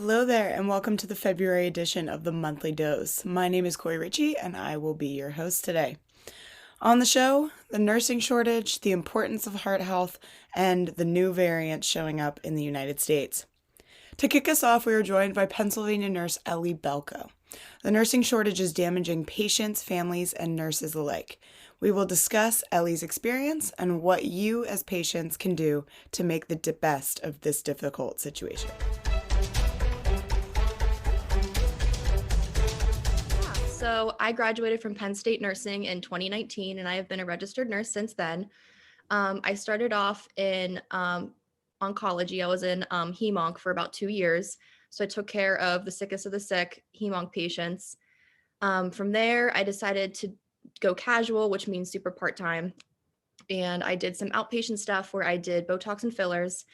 Hello there, and welcome to the February edition of the Monthly Dose. My name is Cori Ritchey, and I will be your host today. On the show, the nursing shortage, the importance of heart health, and the new variants showing up in the United States. To kick us off, we are joined by Pennsylvania nurse Ellie Belko. The nursing shortage is damaging patients, families, and nurses alike. We will discuss Ellie's experience and what you as patients can do to make the best of this difficult situation. So I graduated from Penn State Nursing in 2019, and I have been a registered nurse since then. I started off in oncology. I was in hem-onc for about 2 years. So I took care of the sickest of the sick, hem-onc patients. From there, I decided to go casual, which means super part-time. And I did some outpatient stuff where I did Botox and fillers.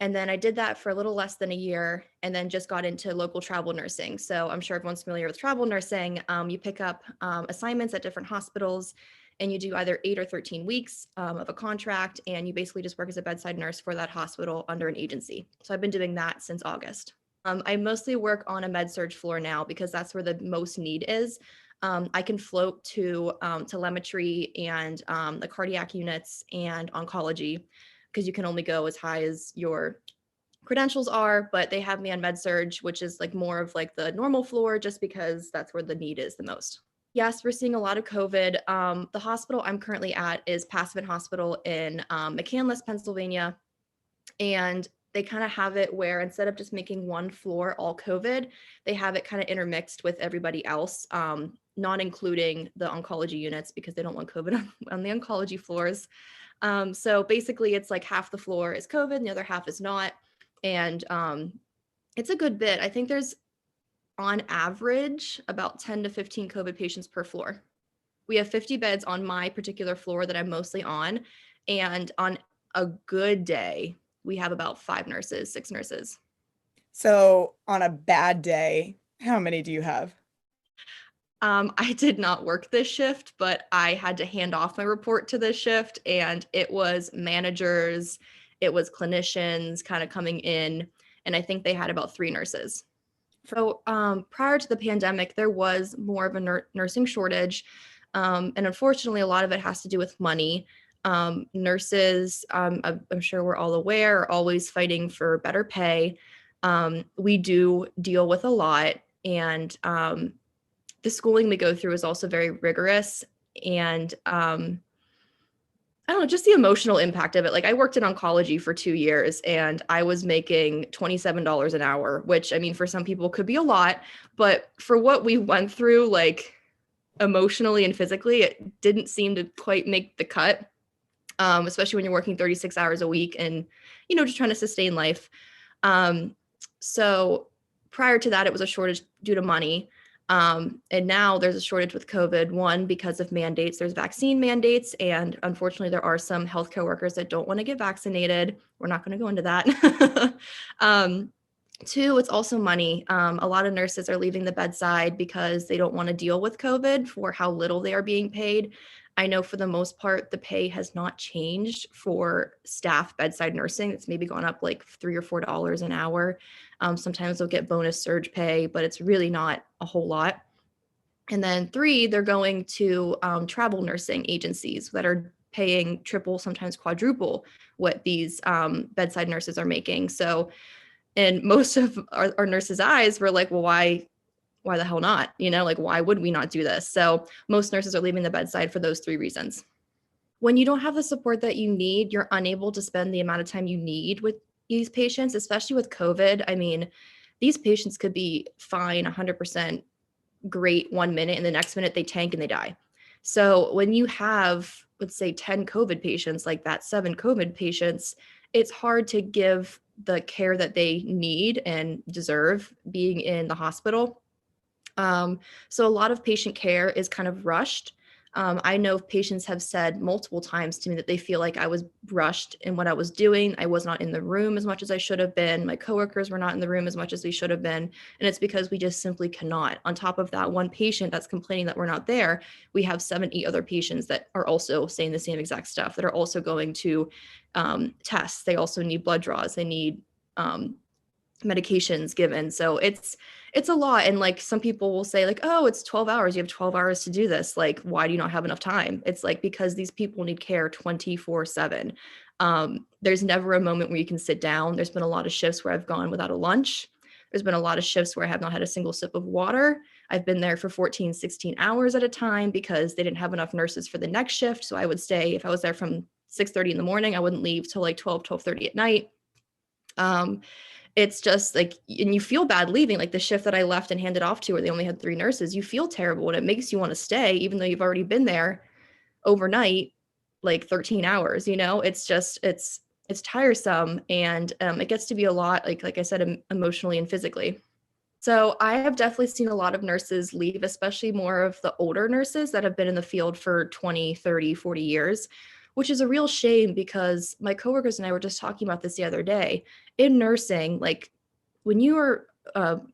And then I did that for a little less than a year and then just got into local travel nursing. So I'm sure everyone's familiar with travel nursing. You pick up assignments at different hospitals and you do either 8 or 13 weeks of a contract, and you basically just work as a bedside nurse for that hospital under an agency. So I've been doing that since August. I mostly work on a med-surg floor now because that's where the most need is. I can float to telemetry and the cardiac units and oncology, because you can only go as high as your credentials are, but they have me on med-surg, which is like more of like the normal floor, just because that's where the need is the most. Yes, we're seeing a lot of COVID. The hospital I'm currently at is Passavant Hospital in McCandless, Pennsylvania. And they kind of have it where instead of just making one floor all COVID, they have it kind of intermixed with everybody else, not including the oncology units because they don't want COVID on the oncology floors. So basically it's like half the floor is COVID and the other half is not. And it's a good bit. I think there's on average about 10 to 15 COVID patients per floor. We have 50 beds on my particular floor that I'm mostly on. And on a good day, we have about 5 nurses, 6 nurses. So, on a bad day, how many do you have? I did not work this shift, but I had to hand off my report to this shift, and it was managers, it was clinicians kind of coming in, and I think they had about 3 nurses. So prior to the pandemic, there was more of a nursing shortage, and unfortunately, a lot of it has to do with money. Nurses, I'm sure we're all aware, are always fighting for better pay. We do deal with a lot, and the schooling we go through is also very rigorous. And I don't know, just the emotional impact of it. Like I worked in oncology for 2 years and I was making $27 an hour, which I mean, for some people could be a lot, but for what we went through, like emotionally and physically, it didn't seem to quite make the cut. Especially when you're working 36 hours a week and, just trying to sustain life. So prior to that, it was a shortage due to money. And now there's a shortage with COVID, one, because of mandates. There's vaccine mandates. And unfortunately, there are some healthcare workers that don't want to get vaccinated. We're not going to go into that. Two, it's also money. A lot of nurses are leaving the bedside because they don't want to deal with COVID for how little they are being paid. I know for the most part, the pay has not changed for staff bedside nursing. It's maybe gone up like $3 or $4 an hour. Sometimes they'll get bonus surge pay, but it's really not a whole lot. And then 3, they're going to travel nursing agencies that are paying triple, sometimes quadruple what these bedside nurses are making. So in most of our nurses' eyes, we're like, well, why the hell not? Like, why would we not do this? So most nurses are leaving the bedside for those 3 reasons. When you don't have the support that you need, you're unable to spend the amount of time you need with these patients, especially with COVID. I mean, these patients could be fine, 100% great 1 minute, and the next minute they tank and they die. So when you have, let's say, 10 COVID patients, like that, 7 COVID patients, it's hard to give the care that they need and deserve being in the hospital. So a lot of patient care is kind of rushed. I know patients have said multiple times to me that they feel like I was rushed in what I was doing. I was not in the room as much as I should have been. My coworkers were not in the room as much as they should have been. And it's because we just simply cannot. On top of that one patient that's complaining that we're not there, we have 70 other patients that are also saying the same exact stuff, that are also going to tests. They also need blood draws. They need medications given. So it's a lot. And like some people will say like, oh, it's 12 hours. You have 12 hours to do this. Like, why do you not have enough time? It's like, because these people need care 24/7. There's never a moment where you can sit down. There's been a lot of shifts where I've gone without a lunch. There's been a lot of shifts where I have not had a single sip of water. I've been there for 14, 16 hours at a time because they didn't have enough nurses for the next shift. So I would stay, if I was there from 6:30 in the morning, I wouldn't leave till like 12:30 at night. It's just like, and you feel bad leaving, like the shift that I left and handed off to where they only had 3 nurses, you feel terrible and it makes you want to stay even though you've already been there overnight, like 13 hours, you know. It's just it's tiresome, and it gets to be a lot, like I said, emotionally and physically. So I have definitely seen a lot of nurses leave, especially more of the older nurses that have been in the field for 20, 30, 40 years, which is a real shame because my coworkers and I were just talking about this the other day. In nursing, like when you are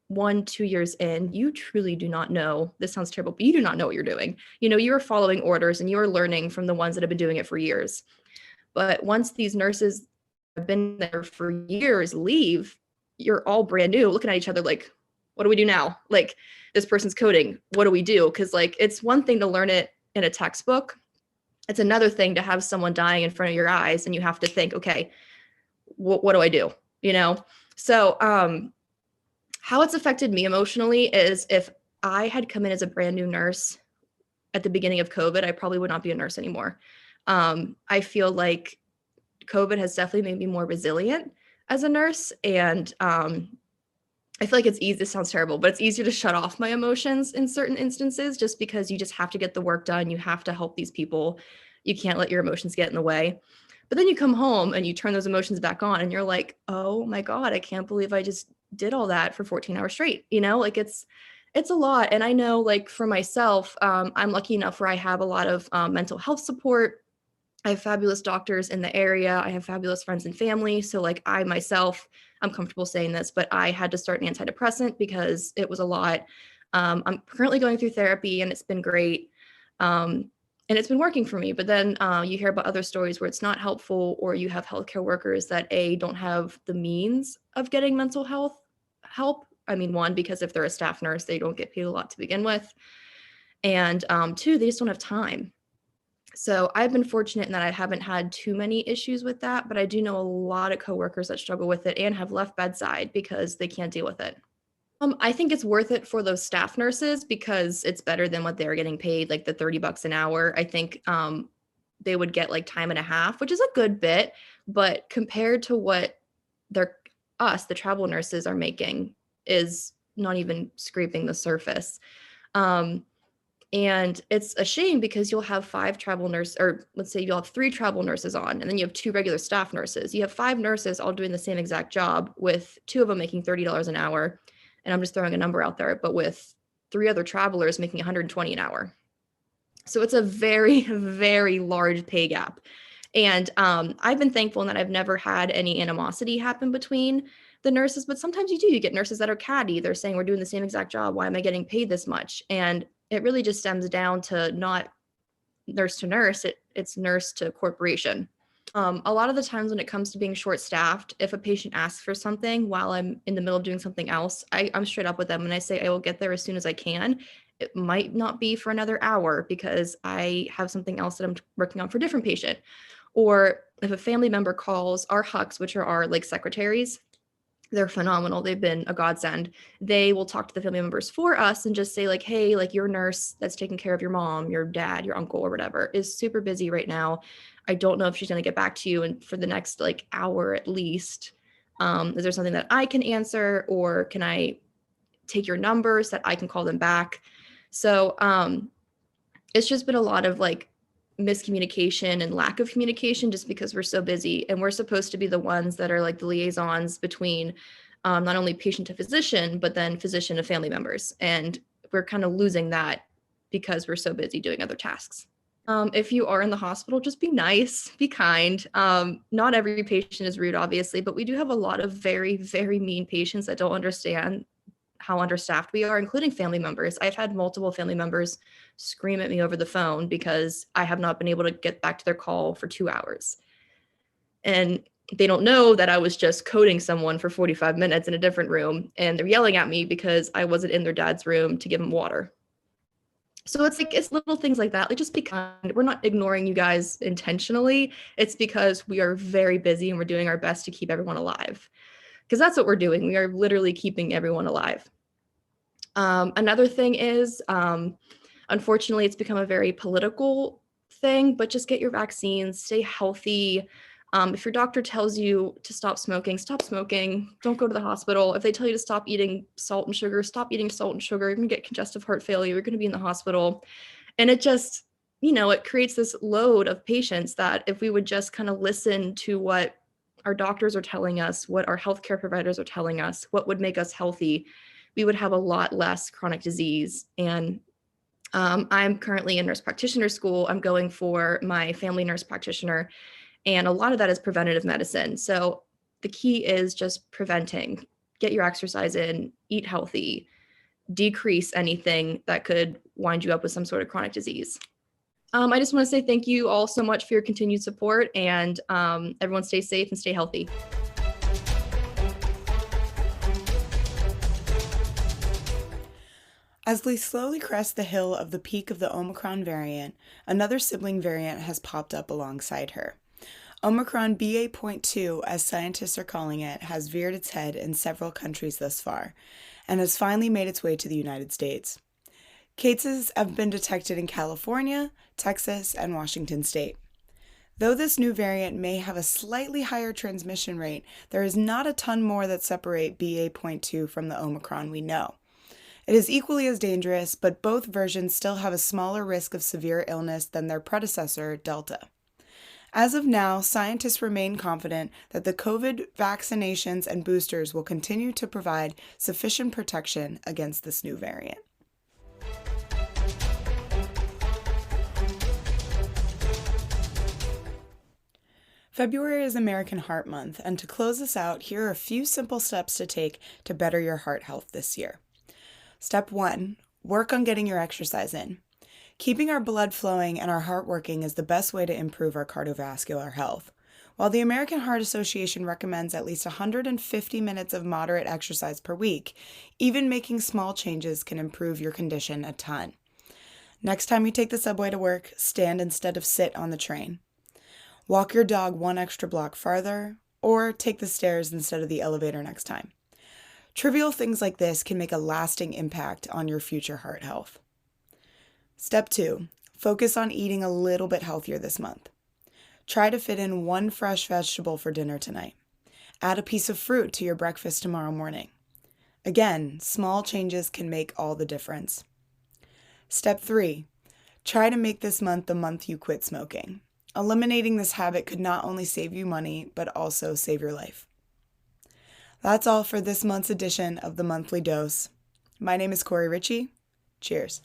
1, 2 years in, you truly do not know. This sounds terrible, but you do not know what you're doing. You know, you are following orders and you are learning from the ones that have been doing it for years. But once these nurses have been there for years leave, you're all brand new looking at each other like, what do we do now? Like, this person's coding. What do we do? Because like, it's one thing to learn it in a textbook. It's another thing to have someone dying in front of your eyes and you have to think, okay, what do I do? You know? So how it's affected me emotionally is if I had come in as a brand new nurse at the beginning of COVID, I probably would not be a nurse anymore. I feel like COVID has definitely made me more resilient as a nurse. And I feel like it's easy, this sounds terrible, but it's easier to shut off my emotions in certain instances just because you just have to get the work done. You have to help these people. You can't let your emotions get in the way. But then you come home and you turn those emotions back on and you're like, oh my God, I can't believe I just did all that for 14 hours straight. You know, like it's a lot. And I know like for myself, I'm lucky enough where I have a lot of mental health support. I have fabulous doctors in the area. I have fabulous friends and family. So like I myself, I'm comfortable saying this, but I had to start an antidepressant because it was a lot. I'm currently going through therapy and it's been great. And it's been working for me. But then you hear about other stories where it's not helpful, or you have healthcare workers that don't have the means of getting mental health help. I mean, one, because if they're a staff nurse, they don't get paid a lot to begin with. And two, they just don't have time. So I've been fortunate in that I haven't had too many issues with that, but I do know a lot of coworkers that struggle with it and have left bedside because they can't deal with it. I think it's worth it for those staff nurses because it's better than what they're getting paid, like the $30 an hour. I think they would get like time and a half, which is a good bit, but compared to what the travel nurses are making is not even scraping the surface. And it's a shame because you'll have 5 travel nurses, or let's say you'll have 3 travel nurses on, and then you have 2 regular staff nurses. You have 5 nurses all doing the same exact job with 2 of them making $30 an hour. And I'm just throwing a number out there, but with 3 other travelers making $120 an hour. So it's a very, very large pay gap. And I've been thankful in that I've never had any animosity happen between the nurses, but sometimes you do. You get nurses that are catty. They're saying, we're doing the same exact job. Why am I getting paid this much? And it really just stems down to not nurse to nurse, it's nurse to corporation. A lot of the times when it comes to being short staffed, if a patient asks for something while I'm in the middle of doing something else, I'm straight up with them and I say I will get there as soon as I can. It might not be for another hour because I have something else that I'm working on for a different patient. Or if a family member calls, our hucks, which are our like secretaries, they're phenomenal. They've been a godsend. They will talk to the family members for us and just say like, hey, like your nurse that's taking care of your mom, your dad, your uncle, or whatever is super busy right now. I don't know if she's going to get back to you and for the next like hour at least. Is there something that I can answer, or can I take your number so that I can call them back? So it's just been a lot of like miscommunication and lack of communication just because we're so busy, and we're supposed to be the ones that are like the liaisons between not only patient to physician, but then physician to family members. And we're kind of losing that because we're so busy doing other tasks. If you are in the hospital, just be nice, be kind. Not every patient is rude, obviously, but we do have a lot of very, very mean patients that don't understand how understaffed we are, including family members. I've had multiple family members scream at me over the phone because I have not been able to get back to their call for 2 hours. And they don't know that I was just coding someone for 45 minutes in a different room, and they're yelling at me because I wasn't in their dad's room to give them water. So it's like, it's little things like that. Like, just be kind. We're not ignoring you guys intentionally. It's because we are very busy and we're doing our best to keep everyone alive. Because that's what we're doing. We are literally keeping everyone alive. Another thing is, unfortunately, it's become a very political thing, but just get your vaccines, stay healthy. If your doctor tells you to stop smoking, stop smoking. Don't go to the hospital. If they tell you to stop eating salt and sugar, stop eating salt and sugar. You're going to get congestive heart failure. You're going to be in the hospital. And it just, it creates this load of patients that if we would just kind of listen to what our doctors are telling us, what our healthcare providers are telling us, what would make us healthy, we would have a lot less chronic disease. And I'm currently in nurse practitioner school. I'm going for my family nurse practitioner, and a lot of that is preventative medicine. So the key is just preventing. Get your exercise in, eat healthy, decrease anything that could wind you up with some sort of chronic disease. I just want to say thank you all so much for your continued support, and everyone stay safe and stay healthy. As we slowly crest the hill of the peak of the Omicron variant, another sibling variant has popped up alongside her. Omicron BA.2, as scientists are calling it, has veered its head in several countries thus far, and has finally made its way to the United States. Cases have been detected in California, Texas, and Washington state. Though this new variant may have a slightly higher transmission rate, there is not a ton more that separate BA.2 from the Omicron we know. It is equally as dangerous, but both versions still have a smaller risk of severe illness than their predecessor, Delta. As of now, scientists remain confident that the COVID vaccinations and boosters will continue to provide sufficient protection against this new variant. February is American Heart Month, and to close us out, here are a few simple steps to take to better your heart health this year. Step 1. Work on getting your exercise in. Keeping our blood flowing and our heart working is the best way to improve our cardiovascular health. While the American Heart Association recommends at least 150 minutes of moderate exercise per week, even making small changes can improve your condition a ton. Next time you take the subway to work, stand instead of sit on the train. Walk your dog one extra block farther, or take the stairs instead of the elevator next time. Trivial things like this can make a lasting impact on your future heart health. Step 2. Focus on eating a little bit healthier this month. Try to fit in one fresh vegetable for dinner tonight. Add a piece of fruit to your breakfast tomorrow morning. Again, small changes can make all the difference. Step 3. Try to make this month the month you quit smoking. Eliminating this habit could not only save you money, but also save your life. That's all for this month's edition of the Monthly Dose. My name is Cori Ritchey. Cheers.